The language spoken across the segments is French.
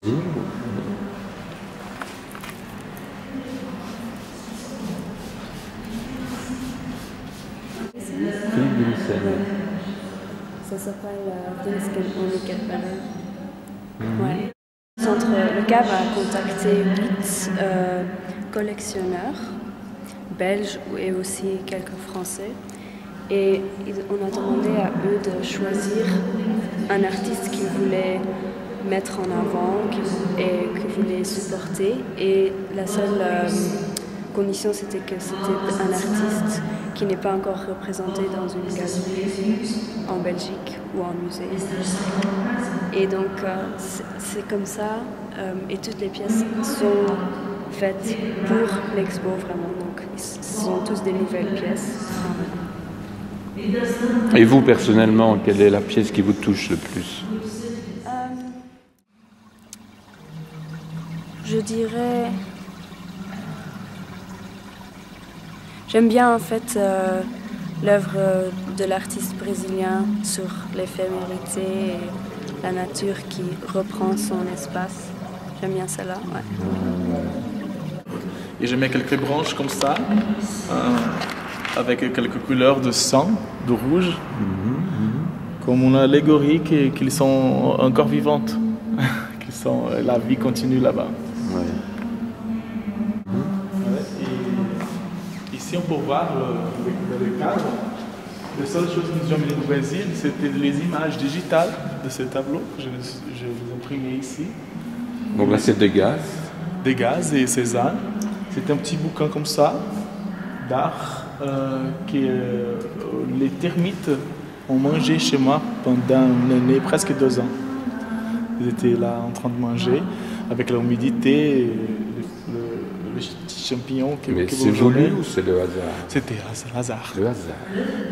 Film Vincent. Ça s'appelle Vincent Only. Ouais. Le CAV a contacté 8 collectionneurs belges et aussi quelques français. Et on a demandé à eux de choisir un artiste qu'ils voulaient mettre en avant et qu'ils voulaient supporter. Et la seule condition, c'était que c'était un artiste qui n'est pas encore représenté dans une galerie en Belgique ou en musée. Et donc, c'est comme ça. Et toutes les pièces sont faites pour l'expo, vraiment. Donc, ce sont tous des nouvelles pièces. Et vous, personnellement, quelle est la pièce qui vous touche le plus? Je dirais... J'aime bien en fait l'œuvre de l'artiste brésilien sur l'éphémérité et la nature qui reprend son espace. J'aime bien celle-là, ouais. Et je mets quelques branches comme ça, avec quelques couleurs de sang, de rouge, comme une allégorie qu'ils sont encore vivantes, la vie continue là-bas. Ouais. Ici, on peut voir le cadre. La seule chose que nous avons mis au Brésil, c'était les images digitales de ce tableau que je vous imprimé ici. Donc là, c'est Degas. Degas et Cézanne. C'est un petit bouquin comme ça, d'art, que les termites ont mangé chez moi pendant une année, presque 2 ans. Ils étaient là en train de manger, avec l'humidité, les petits champignons que Mais que c'est vous voulu voulez. ou c'est le hasard? C'était le hasard. Le hasard.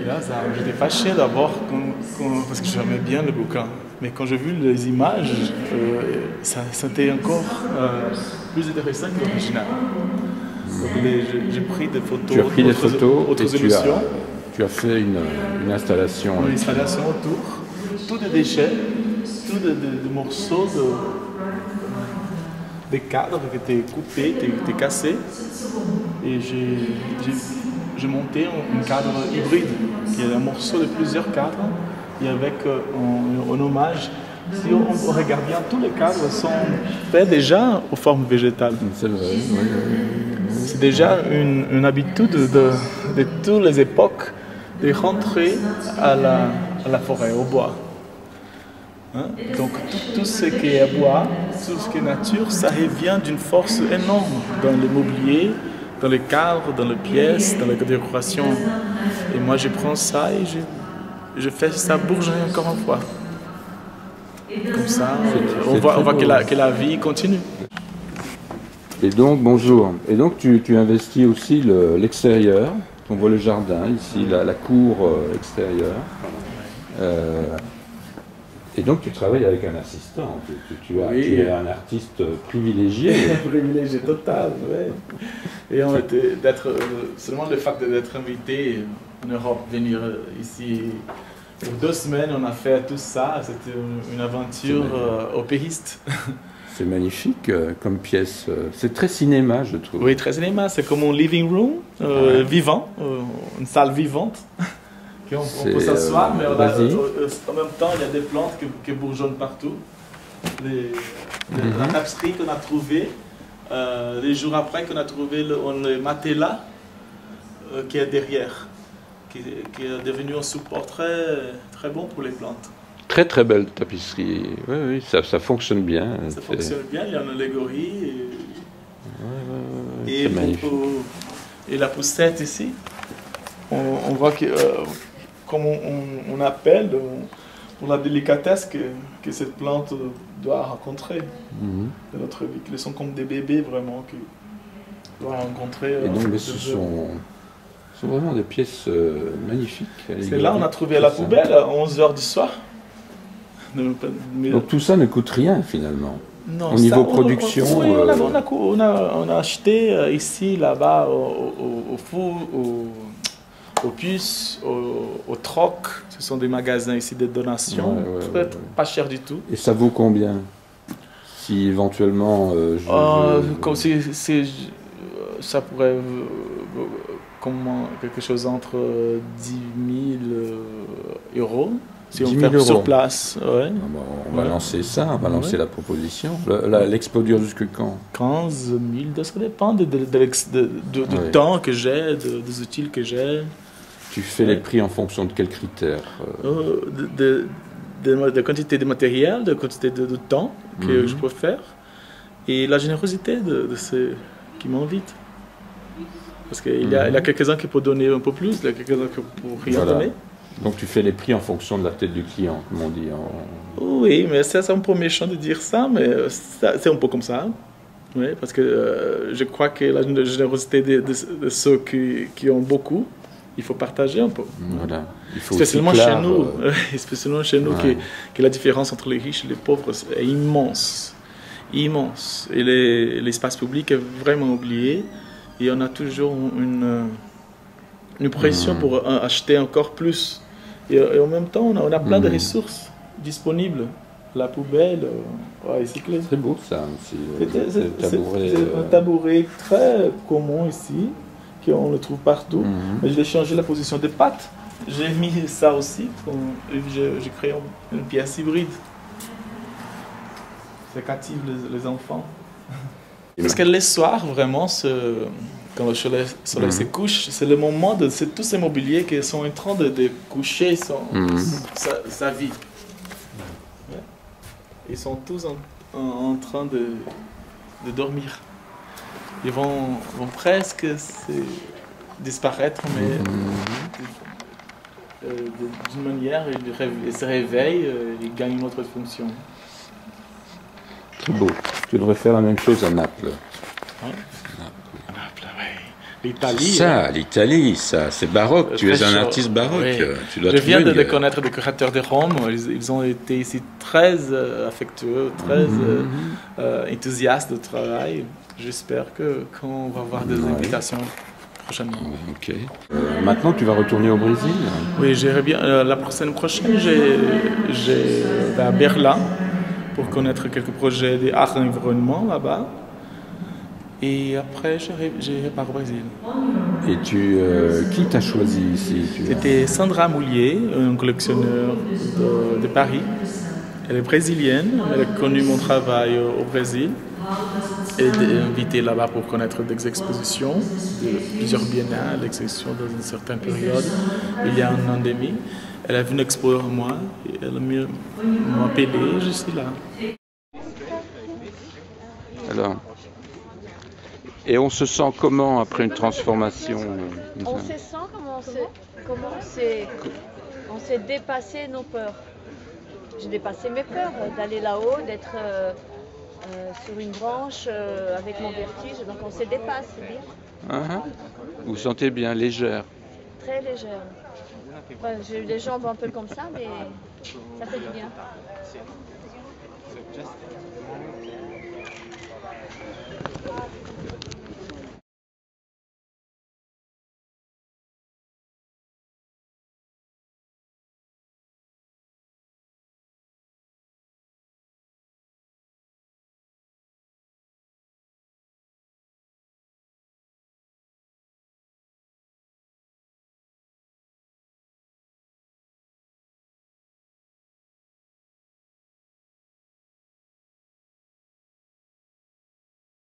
Le hasard. J'étais fâché d'abord parce que j'aimais bien le bouquin. Mais quand j'ai vu les images, c'était encore plus intéressant que l'original. Donc j'ai pris des photos. Tu as pris des photos haute et résolution. tu as fait une installation. Une installation autour, tout des déchets, tout des morceaux des cadres qui étaient coupés, qui étaient cassés. Et j'ai monté un cadre hybride, qui est un morceau de plusieurs cadres, et avec un hommage. Si on regarde bien, tous les cadres sont faits déjà aux formes végétales. C'est vrai, oui. C'est déjà une habitude de toutes les époques de rentrer à la forêt, au bois. Hein? Donc tout ce qui est bois, tout ce qui est nature, ça revient d'une force énorme dans le mobilier, dans les cadres, dans les pièces, dans la décoration. Et moi je prends ça et je fais ça bourgeonner encore une fois. Comme ça, on voit que la vie continue. Et donc, bonjour. Et donc, tu investis aussi l'extérieur. On voit le jardin, ici, la cour extérieure. Et donc, tu travailles avec un assistant. Tu es un artiste privilégié. Privilégié total, oui. Et seulement le fait d'être invité en Europe, venir ici pour 2 semaines, on a fait tout ça. C'était une aventure opériste. C'est magnifique comme pièce. C'est très cinéma, je trouve. Oui, très cinéma. C'est comme un living room vivant, une salle vivante. On peut s'asseoir, mais en même temps, il y a des plantes qui bourgeonnent partout. La tapisserie qu'on a trouvée, les jours après qu'on a trouvé le matelas qui est derrière, qui est devenu un support très bon pour les plantes. Très très belle tapisserie. Oui, ça fonctionne bien. Ça fonctionne bien, il y a une allégorie. C'est magnifique. Et la poussette ici, on voit que, comme on appelle pour la délicatesse que cette plante doit rencontrer dans notre vie. Ils sont comme des bébés vraiment qui doivent rencontrer. Et donc, ce sont vraiment des pièces magnifiques. C'est là on a trouvé la poubelle à 11h du soir. Donc tout ça ne coûte rien finalement. Non, au niveau production. On a acheté ici, là-bas, au four, au puce, au troc. Ce sont des magasins ici de donation. Pas cher du tout. Et ça vaut combien? si éventuellement ça pourrait quelque chose entre 10 000 euros. Si 10 on 000 fait sur euros. place, ouais. Ah bon, on va lancer ça, on va lancer Ouais. la proposition. L'expo dure jusque quand? 15 000, ça dépend du Ouais. temps que j'ai, des outils que j'ai, Tu fais les prix en fonction de quels critères? de quantité de matériel, de quantité de temps que je peux faire, et la générosité de ceux qui m'invitent. Parce qu'il y a quelques-uns qui peuvent donner un peu plus, il y a quelques-uns qui ne peuvent rien Voilà. donner. Donc tu fais les prix en fonction de la tête du client, comme on dit. Oui, mais ça, c'est un peu méchant de dire ça, mais c'est un peu comme ça. Oui, parce que je crois que la générosité de ceux qui ont beaucoup, il faut partager un peu. Voilà. Il faut Spécialement aussi chez clair, nous, spécialement chez nous, ouais. que la différence entre les riches et les pauvres est immense. Immense. Et l'espace public est vraiment oublié. Et on a toujours une pression pour acheter encore plus. Et en même temps, on a plein de ressources disponibles. La poubelle, à recycler. Très beau ça aussi. C'est un tabouret très commun ici, qu'on le trouve partout. Mais je vais changer la position des pattes. J'ai mis ça aussi, j'ai créé une pièce hybride. Ça captive les enfants. Parce que les soirs, vraiment, quand le soleil se couche, c'est le moment de tous ces mobiliers qui sont en train de coucher sa vie. Ouais. Ils sont tous en train de dormir. Ils vont presque disparaître, mais d'une manière, ils se réveillent, ils gagnent une autre fonction. Très beau. Tu devrais faire la même chose à Naples. Ouais. Naples, ouais. L'Italie. Ça, l'Italie, ça, c'est baroque. Tu es un artiste baroque. Oui. Tu dois Je viens trouver de connaître des curateurs de Rome. Ils ont été ici très affectueux, très enthousiastes de travail. J'espère qu'on va avoir des invitations prochainement. Ok. Maintenant, tu vas retourner au Brésil? Oui, j'irai bien. La semaine prochaine, je vais à Berlin pour connaître quelques projets d'art et environnement là-bas. Et après, j'irai par au Brésil. Et qui t'a choisi ici? C'était Sandra Moulier, un collectionneur de Paris. Elle est brésilienne, elle a connu mon travail au Brésil. Elle est invitée là-bas pour connaître des expositions, plusieurs biennales, expositions dans une certaine période. Il y a un an et demi. Elle a vu une expo à moi, et elle m'a appelé, je suis là. Alors, et on se sent comment après une transformation? On se sent comment on s'est dépassé nos peurs. J'ai dépassé mes peurs d'aller là-haut, d'être sur une branche avec mon vertige. Donc on se dépasse, c'est bien. Vous vous sentez bien légère? Très légère. Enfin, j'ai eu les jambes un peu comme ça, mais ça fait du bien.